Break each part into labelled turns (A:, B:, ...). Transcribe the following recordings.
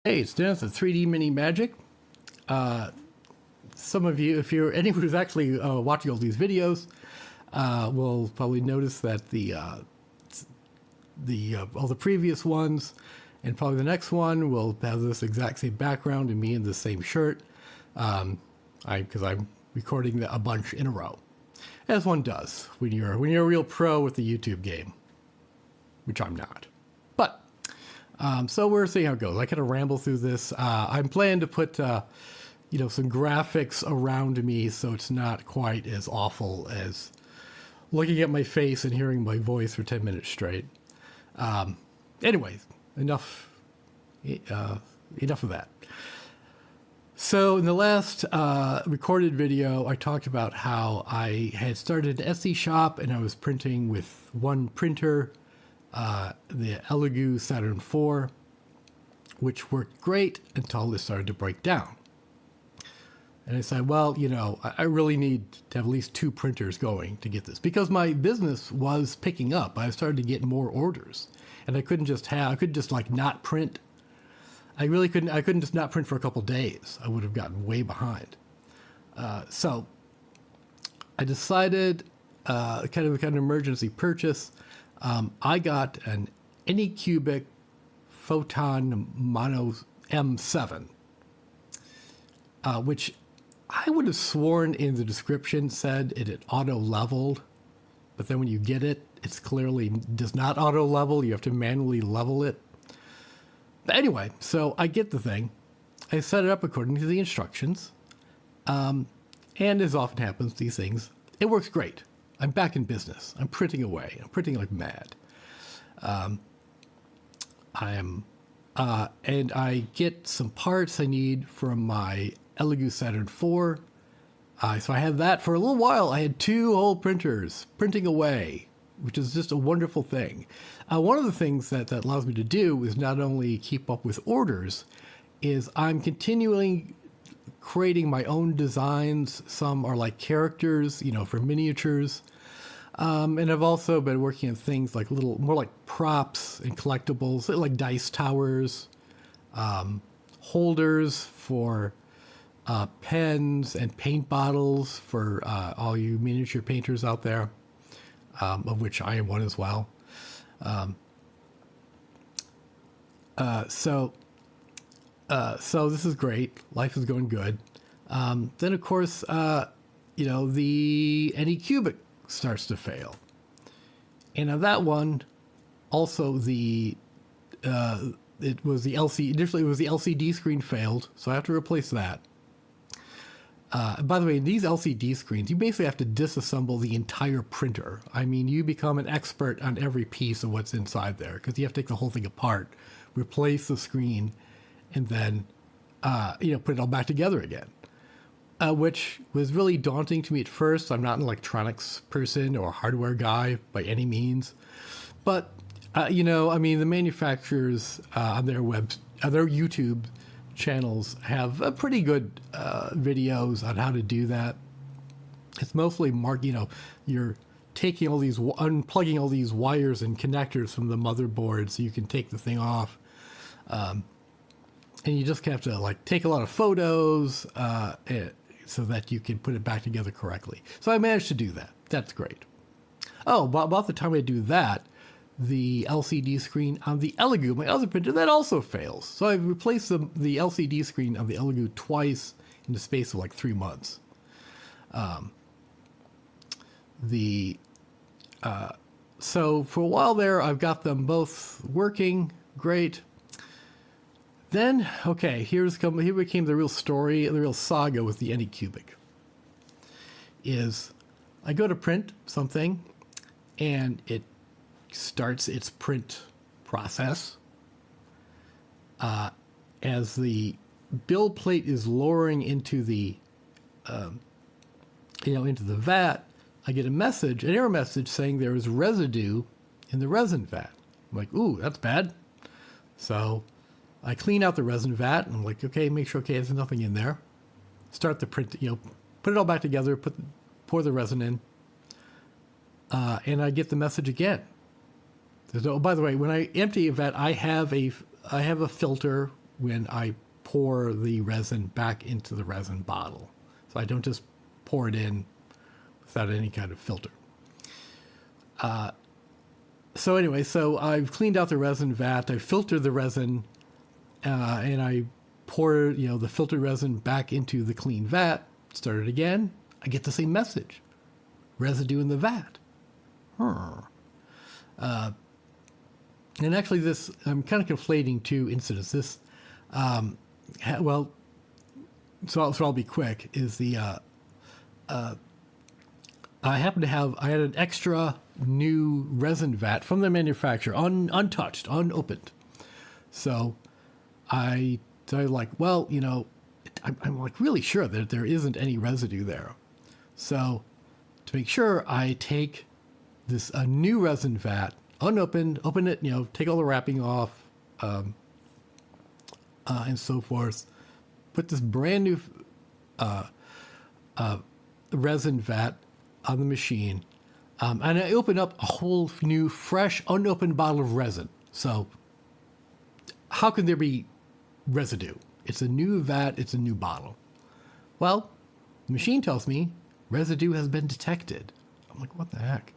A: Hey, it's Dennis at 3D Mini Magic. Some of you, if you're anyone who's actually watching all these videos, will probably notice that all the previous ones and probably the next one will have this exact same background and me in the same shirt, because I'm recording a bunch in a row, as one does when you're a real pro with the YouTube game, which I'm not. But so we're seeing how it goes. I kind of ramble through this. I'm planning to put, some graphics around me so it's not quite as awful as looking at my face and hearing my voice for 10 minutes straight. Anyway, enough of that. So in the last recorded video, I talked about how I had started an Etsy shop and I was printing with one printer, the Elegoo Saturn 4, which worked great until it started to break down. And I said, well, I really need to have at least two printers going to get this, because my business was picking up. I started to get more orders, and I couldn't just not print. I couldn't just not print for a couple days. I would have gotten way behind. So I decided, kind of an emergency purchase. I got an Anycubic Photon Mono M7, which I would have sworn in the description said it had auto-leveled, but then when you get it, it's clearly does not auto-level. You have to manually level it. But anyway, so I get the thing. I set it up according to the instructions. And as often happens, these things, it works great. I'm back in business. I'm printing away. I'm printing like mad. And I get some parts I need from my Elegoo Saturn 4. So I had that for a little while. I had two whole printers printing away, which is just a wonderful thing. One of the things that allows me to do is not only keep up with orders, is I'm continually creating my own designs. Some are like characters, for miniatures. And I've also been working on things like more like props and collectibles, like dice towers, holders for pens and paint bottles for all you miniature painters out there, of which I am one as well. So this is great. Life is going good. Then of course, the Anycubic starts to fail. And on that one, also it was the LCD screen failed, so I have to replace that. By the way, these LCD screens, you basically have to disassemble the entire printer. I mean, you become an expert on every piece of what's inside there, because you have to take the whole thing apart, replace the screen, and then, put it all back together again. Which was really daunting to me at first. I'm not an electronics person or a hardware guy by any means. But, the manufacturers on their YouTube channels have pretty good videos on how to do that. It's mostly you're taking unplugging all these wires and connectors from the motherboard so you can take the thing off. And you just have to take a lot of photos so that you can put it back together correctly. So I managed to do that. That's great. Oh, about the time I do that, the LCD screen on the Elegoo, my other printer, that also fails. So I've replaced the LCD screen on the Elegoo twice in the space of 3 months. So for a while there, I've got them both working great. Then, okay, here became the real story, the real saga with the Anycubic. Is I go to print something, and it starts its print process. As the build plate is lowering into the, into the vat, I get an error message saying there is residue in the resin vat. I'm like, ooh, that's bad. So I clean out the resin vat, and I'm like, okay, make sure, there's nothing in there. Start the print, put it all back together, pour the resin in, and I get the message again. By the way, when I empty a vat, I have a filter when I pour the resin back into the resin bottle. So I don't just pour it in without any kind of filter. So anyway, so I've cleaned out the resin vat, I filtered the resin, and I pour, the filtered resin back into the clean vat, start it again, I get the same message. Residue in the vat. And actually this, I'm kind of conflating two incidents. This, so I'll be quick, is I had an extra new resin vat from the manufacturer, untouched, unopened. So I'm like, well, I'm like really sure that there isn't any residue there. So to make sure, I take a new resin vat, unopened, open it, take all the wrapping off, and so forth. Put this brand new resin vat on the machine, and I open up a whole new, fresh, unopened bottle of resin. So how can there be residue? It's a new vat, it's a new bottle. Well, the machine tells me residue has been detected. I'm like, what the heck?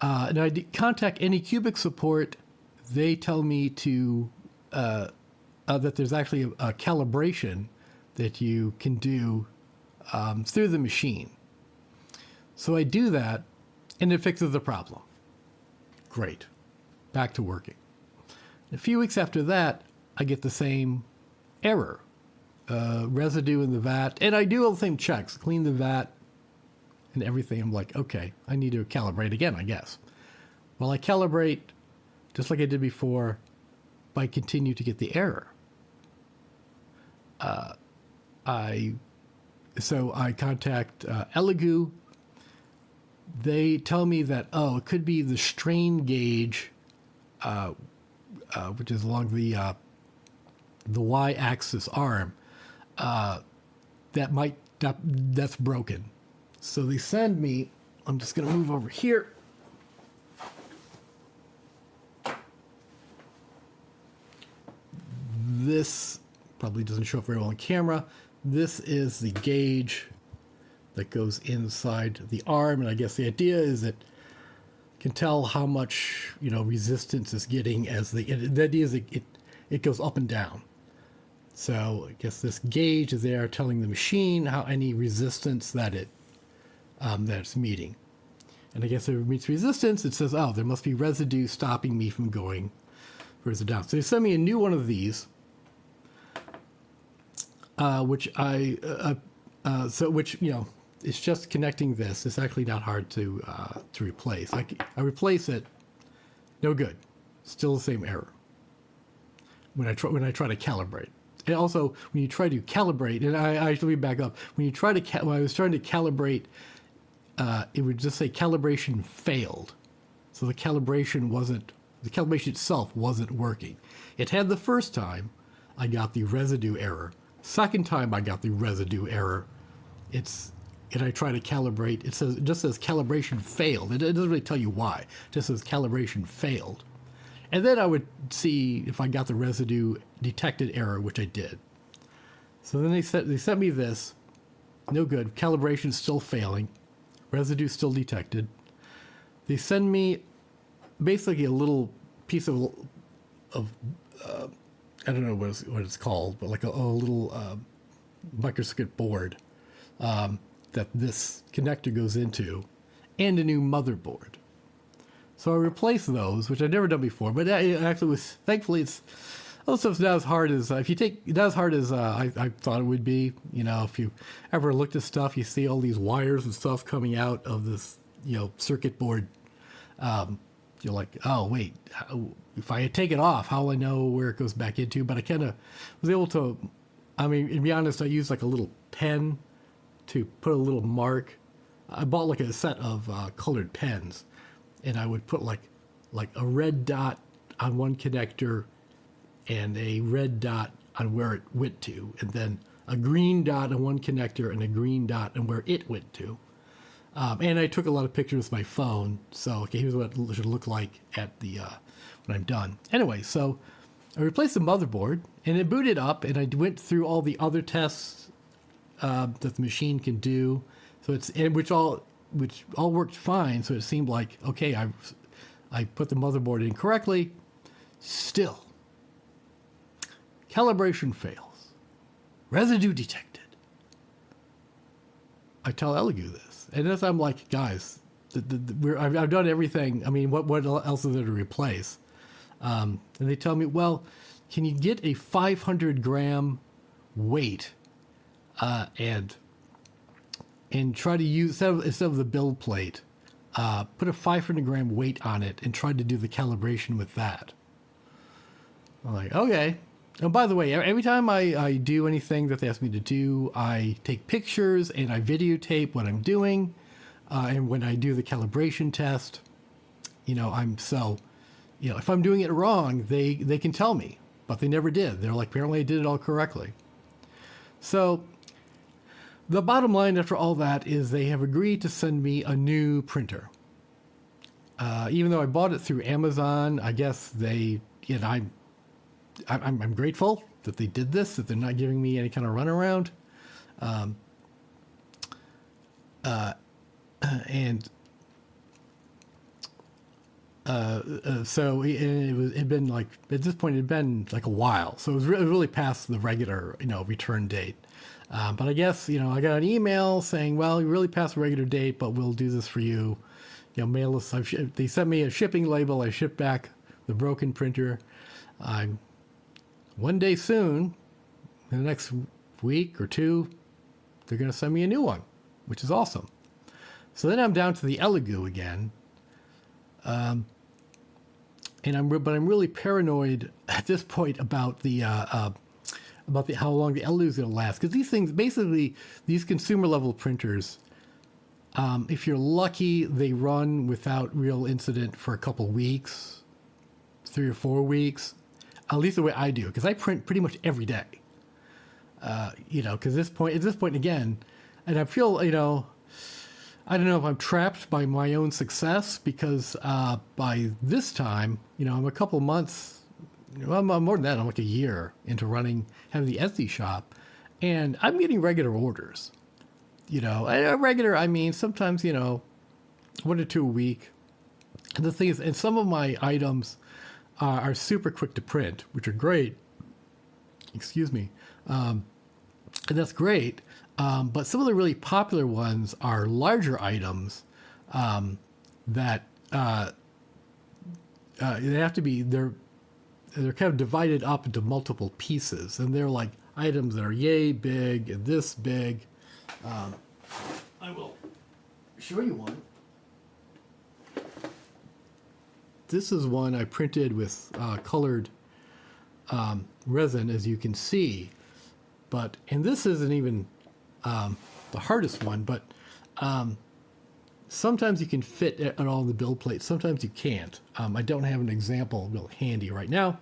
A: And I contact Anycubic support. They tell me that there's actually a calibration that you can do through the machine. So I do that, and it fixes the problem. Great. Back to working. A few weeks after that, I get the same error. Residue in the vat. And I do all the same checks. Clean the vat and everything. I'm like, okay, I need to calibrate again, I guess. Well, I calibrate just like I did before, but I continue to get the error. I contact Elegoo. They tell me that, it could be the strain gauge, which is along the y-axis arm, that's broken. So they send me, I'm just going to move over here. This probably doesn't show up very well on camera. This is the gauge that goes inside the arm, and I guess the idea is it can tell how much resistance is getting as the idea is it goes up and down. So I guess this gauge is there telling the machine how any resistance that it's meeting, and I guess if it meets resistance, it says, there must be residue stopping me from going further down. So they sent me a new one of these, which it's just connecting this. It's actually not hard to replace. I replace it, no good. Still the same error when I try to calibrate. And also, when you try to calibrate, and I actually back up. When I was trying to calibrate, it would just say calibration failed. So the calibration itself wasn't working. It had the first time, I got the residue error. Second time, I got the residue error. And I try to calibrate. It just says calibration failed. It doesn't really tell you why. It just says calibration failed. And then I would see if I got the residue detected error, which I did. So then they sent me this. No good. Calibration still failing. Residue still detected. They send me basically a little piece of I don't know what it's called, but like a little microscope board that this connector goes into, and a new motherboard. So I replaced those, which I'd never done before, but it actually was, thankfully, it's also not as hard as, I thought it would be. If you ever looked at stuff, you see all these wires and stuff coming out of this, circuit board. You're like, oh, wait, if I take it off, how will I know where it goes back into? But I kind of was able to, to be honest, I used like a little pen to put a little mark. I bought like a set of colored pens, and I would put like a red dot on one connector and a red dot on where it went to, and then a green dot on one connector and a green dot on where it went to. And I took a lot of pictures with my phone, so okay, here's what it should look like at the when I'm done. Anyway, so I replaced the motherboard, and it booted up, and I went through all the other tests that the machine can do. So which all worked fine. So it seemed like, okay, I put the motherboard in correctly. Still, calibration fails. Residue detected. I tell Elegoo this, and as I'm like, guys, I've done everything. I mean, what else is there to replace? And they tell me, well, can you get a 500-gram weight and try to use, instead of the build plate, put a 500-gram weight on it and try to do the calibration with that. I'm like, okay. And by the way, every time I do anything that they ask me to do, I take pictures and I videotape what I'm doing. And when I do the calibration test, if I'm doing it wrong, they can tell me, but they never did. They're like, apparently I did it all correctly. So the bottom line after all that is they have agreed to send me a new printer. Even though I bought it through Amazon, I guess I'm grateful that they did this, that they're not giving me any kind of runaround. So it'd been like, at this point, it'd been like a while. So it was really past the regular, return date. But I guess, I got an email saying, well, you really passed the regular date, but we'll do this for you. Mail us. They sent me a shipping label. I shipped back the broken printer. One day soon, in the next week or two, they're going to send me a new one, which is awesome. So then I'm down to the Elegoo again. And I'm really paranoid at this point about how long the Elegoo is going to last. Because these things, basically, these consumer level printers, if you're lucky, they run without real incident for a couple weeks, 3 or 4 weeks. At least the way I do, because I print pretty much every day. Because at this point again, and I feel, I don't know if I'm trapped by my own success, because by this time, I'm a couple months, I'm more than that, I'm like a year into having the Etsy shop, and I'm getting regular orders. Regular, I mean, sometimes, 1 or 2 a week. And the thing is, and some of my items are super quick to print, which are great. Excuse me. And that's great. But some of the really popular ones are larger items that they have to be, they're kind of divided up into multiple pieces. And they're like items that are yay big and this big. I will show you one. This is one I printed with colored resin, as you can see. And this isn't even the hardest one, but sometimes you can fit it on all the build plates. Sometimes you can't. I don't have an example real handy right now.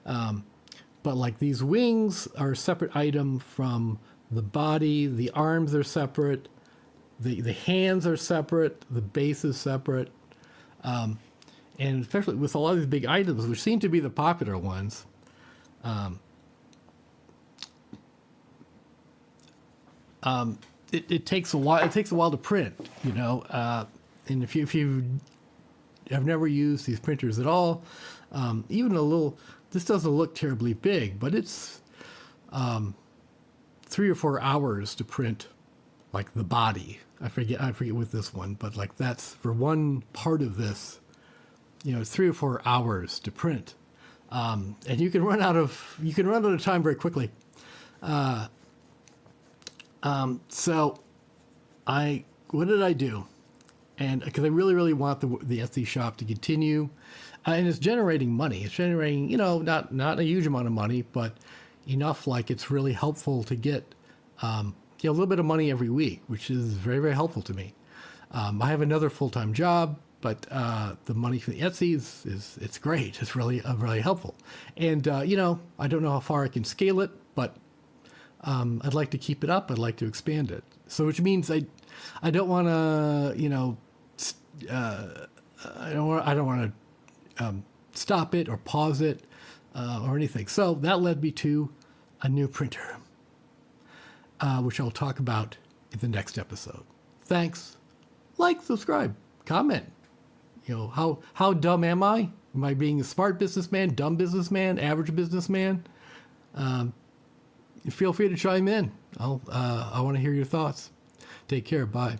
A: But like these wings are a separate item from the body. The arms are separate. The hands are separate. The base is separate. And especially with a lot of these big items, which seem to be the popular ones, it takes a while. It takes a while to print, and if you have never used these printers at all, even a little, this doesn't look terribly big, but it's 3 or 4 hours to print, like the body. I forget with this one, but like that's for one part of this. It's 3 or 4 hours to print, and you can run out of time very quickly. So what did I do? And because I really, really want the Etsy shop to continue, and it's generating money. It's generating, not a huge amount of money, but enough like it's really helpful to get, a little bit of money every week, which is very, very helpful to me. I have another full-time job. But the money for the Etsy it's great. It's really really helpful. And I don't know how far I can scale it, but I'd like to keep it up. I'd like to expand it. So which means I don't want to I don't want to stop it or pause it. or anything. So that led me to a new printer, which I'll talk about in the next episode. Thanks. Like, subscribe, comment. How dumb am I? Am I being a smart businessman, dumb businessman, average businessman? Feel free to chime in. I want to hear your thoughts. Take care. Bye.